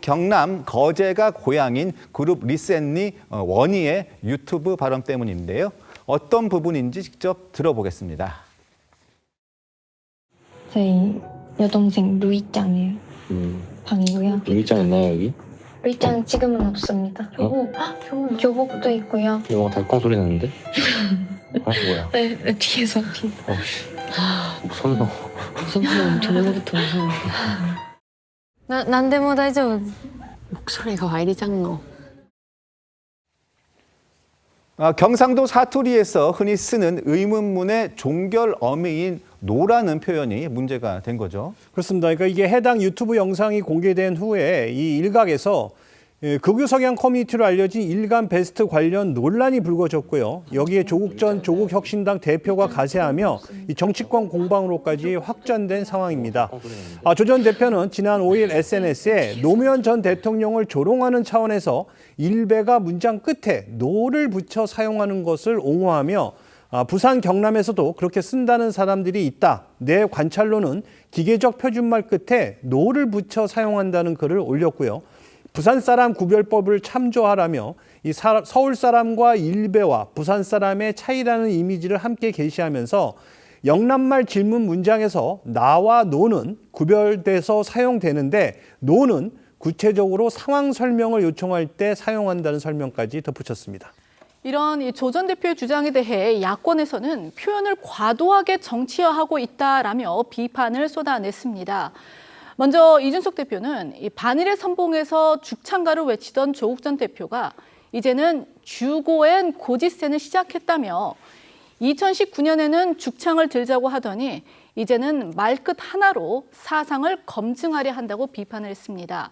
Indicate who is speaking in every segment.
Speaker 1: 경남 거제가 고향인 그룹 리셋니 원희의 유튜브 발언 때문인데요. 어떤 부분인지 직접 들어보겠습니다.
Speaker 2: 저희 여동생 루이짱이에요. 방이고요.
Speaker 3: 루이짱 있나요 여기?
Speaker 2: 루이짱 지금은 없습니다. 교복도 있고요.
Speaker 3: 이거 달콩 소리 나는데? 아 뭐야?
Speaker 2: 네, 뒤에서.
Speaker 3: 어우씨 무섭노.
Speaker 4: 무섭고 저녁부터 무서워.
Speaker 2: なんでも大丈夫.
Speaker 4: 목소리가 와 이리 작노.
Speaker 1: 경상도 사투리에서 흔히 쓰는 의문문의 종결 어미인 노라는 표현이 문제가 된 거죠.
Speaker 5: 그렇습니다. 그러니까 이게 해당 유튜브 영상이 공개된 후에 이 일각에서 극우 성향 커뮤니티로 알려진 일간 베스트 관련 논란이 불거졌고요. 여기에 조국 전 조국혁신당 대표가 가세하며 이 정치권 공방으로까지 확전된 상황입니다. 조 전 대표는 지난 5일 SNS에 노무현 전 대통령을 조롱하는 차원에서 일베가 문장 끝에 노를 붙여 사용하는 것을 옹호하며 부산 경남에서도 그렇게 쓴다는 사람들이 있다. 내 관찰로는 기계적 표준말 끝에 노를 붙여 사용한다는 글을 올렸고요. 부산 사람 구별법을 참조하라며 이 서울 사람과 일베와 부산 사람의 차이라는 이미지를 함께 게시하면서 영남말 질문 문장에서 나와 노는 구별돼서 사용되는데 노는 구체적으로 상황 설명을 요청할 때 사용한다는 설명까지 덧붙였습니다.
Speaker 6: 이런 조 전 대표의 주장에 대해 야권에서는 표현을 과도하게 정치화하고 있다라며 비판을 쏟아냈습니다. 먼저 이준석 대표는 반일의 선봉에서 죽창가를 외치던 조국 전 대표가 이제는 주고엔 고지세는 시작했다며 2019년에는 죽창을 들자고 하더니 이제는 말끝 하나로 사상을 검증하려 한다고 비판을 했습니다.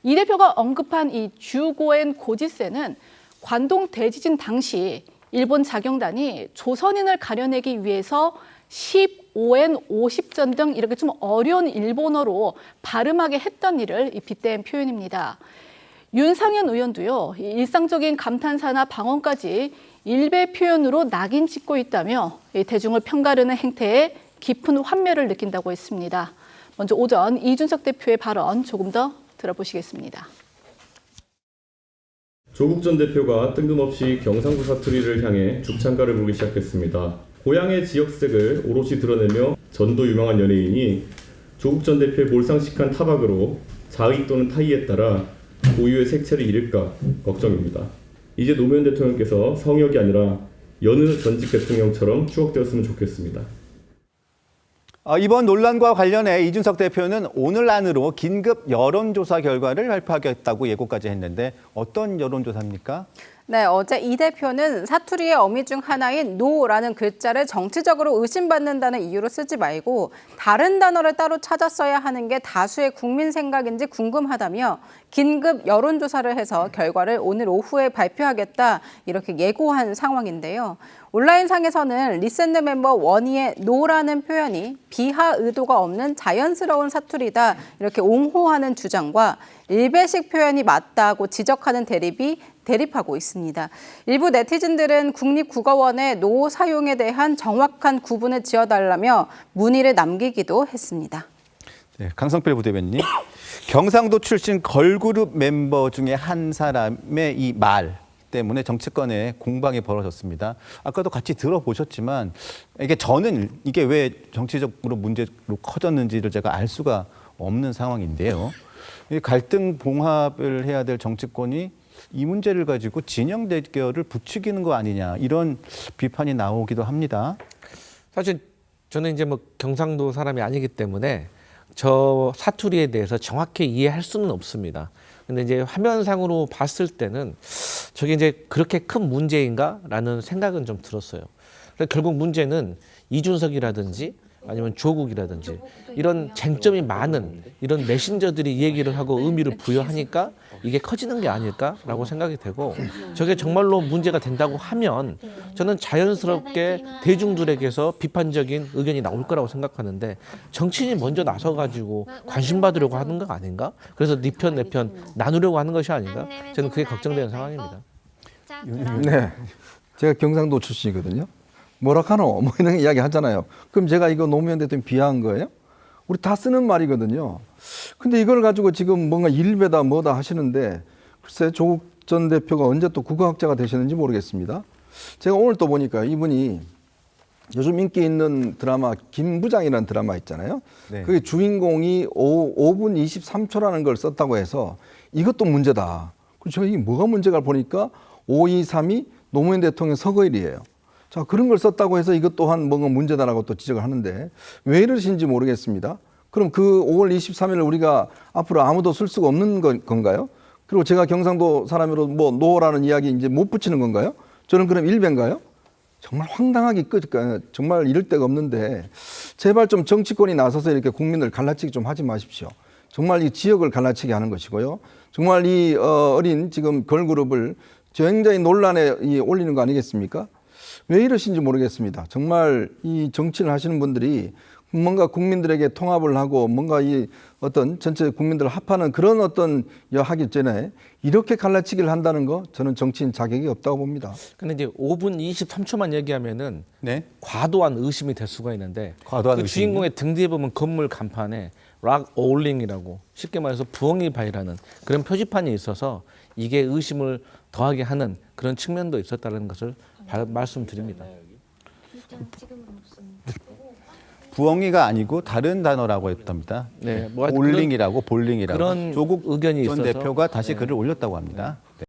Speaker 6: 이 대표가 언급한 이 주고엔 고지세는 관동 대지진 당시 일본 자경단이 조선인을 가려내기 위해서 15엔 50전 등 이렇게 좀 어려운 일본어로 발음하게 했던 일을 빗댄 표현입니다. 윤상현 의원도요, 일상적인 감탄사나 방언까지 일베 표현으로 낙인 찍고 있다며 대중을 편가르는 행태에 깊은 환멸을 느낀다고 했습니다. 먼저 오전 이준석 대표의 발언 조금 더 들어보시겠습니다.
Speaker 7: 조국 전 대표가 뜬금없이 경상도 사투리를 향해 죽창가를 부르기 시작했습니다. 고향의 지역색을 오롯이 드러내며 전도 유망한 연예인이 조국 전 대표의 몰상식한 타박으로 자의 또는 타의에 따라 고유의 색채를 잃을까 걱정입니다. 이제 노무현 대통령께서 성역이 아니라 여느 전직 대통령처럼 추억되었으면 좋겠습니다.
Speaker 1: 이번 논란과 관련해 이준석 대표는 오늘 안으로 긴급 여론조사 결과를 발표하겠다고 예고까지 했는데 어떤 여론조사입니까?
Speaker 8: 네, 어제 이 대표는 사투리의 어미 중 하나인 노라는 글자를 정치적으로 의심받는다는 이유로 쓰지 말고 다른 단어를 따로 찾아 써야 하는 게 다수의 국민 생각인지 궁금하다며 긴급 여론조사를 해서 결과를 오늘 오후에 발표하겠다 이렇게 예고한 상황인데요. 온라인상에서는 리셋느 멤버 원희의 노라는 표현이 비하 의도가 없는 자연스러운 사투리다 이렇게 옹호하는 주장과 일베식 표현이 맞다고 지적하는 대립이 대립하고 있습니다. 일부 네티즌들은 국립국어원에 노 사용에 대한 정확한 구분을 지어달라며 문의를 남기기도 했습니다.
Speaker 1: 네, 강성필 부대변인, 경상도 출신 걸그룹 멤버 중에 한 사람의 이 말 때문에 정치권에 공방이 벌어졌습니다. 아까도 같이 들어보셨지만 저는 이게 왜 정치적으로 문제로 커졌는지를 제가 알 수가 없는 상황인데요. 갈등 봉합을 해야 될 정치권이 이 문제를 가지고 진영 대결을 부추기는 거 아니냐 이런 비판이 나오기도 합니다.
Speaker 9: 사실 저는 이제 뭐 경상도 사람이 아니기 때문에 저 사투리에 대해서 정확히 이해할 수는 없습니다. 근데 이제 화면상으로 봤을 때는 저게 이제 그렇게 큰 문제인가라는 생각은 좀 들었어요. 그래서 결국 문제는 이준석이라든지 아니면 조국이라든지 이런 쟁점이 많은 이런 메신저들이 이 얘기를 하고 의미를 부여하니까 이게 커지는 게 아닐까라고 생각이 되고 저게 정말로 문제가 된다고 하면 저는 자연스럽게 대중들에게서 비판적인 의견이 나올 거라고 생각하는데 정치인이 먼저 나서가지고 관심 받으려고 하는 거 아닌가? 그래서 네 편, 내 편 나누려고 하는 것이 아닌가? 저는 그게 걱정되는 상황입니다.
Speaker 10: 네, 제가 경상도 출신이거든요. 뭐라 카노? 뭐 이런 이야기 하잖아요. 그럼 제가 이거 노무현 대통령 비하한 거예요? 우리 다 쓰는 말이거든요. 근데 이걸 가지고 지금 뭔가 일배다 뭐다 하시는데 글쎄 조국 전 대표가 언제 또 국어학자가 되셨는지 모르겠습니다. 제가 오늘 또 보니까 이분이 요즘 인기 있는 드라마 김부장이라는 드라마 있잖아요.
Speaker 1: 네.
Speaker 10: 그게 주인공이 5분 23초라는 걸 썼다고 해서 이것도 문제다. 그래서 제가 이게 뭐가 문제가 보니까 5232 노무현 대통령 서거일이에요. 자, 그런 걸 썼다고 해서 이것 또한 뭔가 문제다라고 또 지적을 하는데 왜 이러신지 모르겠습니다. 그럼 그 5월 23일을 우리가 앞으로 아무도 쓸 수가 없는 건가요? 그리고 제가 경상도 사람으로 뭐 노라는 이야기 이제 못 붙이는 건가요? 저는 그럼 일배인가요? 정말 황당하기 정말 이럴 데가 없는데 제발 좀 정치권이 나서서 이렇게 국민을 갈라치기 좀 하지 마십시오. 정말 이 지역을 갈라치게 하는 것이고요. 정말 이 어린 지금 걸그룹을 굉장히 논란에 올리는 거 아니겠습니까? 왜 이러신지 모르겠습니다. 정말 이 정치를 하시는 분들이 뭔가 국민들에게 통합을 하고 뭔가 이 어떤 전체 국민들을 합하는 그런 어떤 하기 전에 이렇게 갈라치기를 한다는 거 저는 정치인 자격이 없다고 봅니다.
Speaker 9: 근데 이제 5분 23초만 얘기하면은
Speaker 1: 네.
Speaker 9: 과도한 의심이 될 수가 있는데
Speaker 1: 과도한
Speaker 9: 그
Speaker 1: 의심이요?
Speaker 9: 주인공의 등 뒤에 보면 건물 간판에 락 어울링이라고 쉽게 말해서 부엉이 바위라는 그런 표지판이 있어서 이게 의심을 더하게 하는 그런 측면도 있었다는 것을 말씀드립니다.
Speaker 2: 지금은 없습니다.
Speaker 1: 부엉이가 아니고 다른 단어라고 했답니다.
Speaker 9: 네, 뭐 하여튼
Speaker 1: 올링이라고 볼링이라고
Speaker 9: 그런
Speaker 1: 조국
Speaker 9: 의견이
Speaker 1: 전
Speaker 9: 있어서
Speaker 1: 대표가 다시 글을 올렸다고 합니다. 네.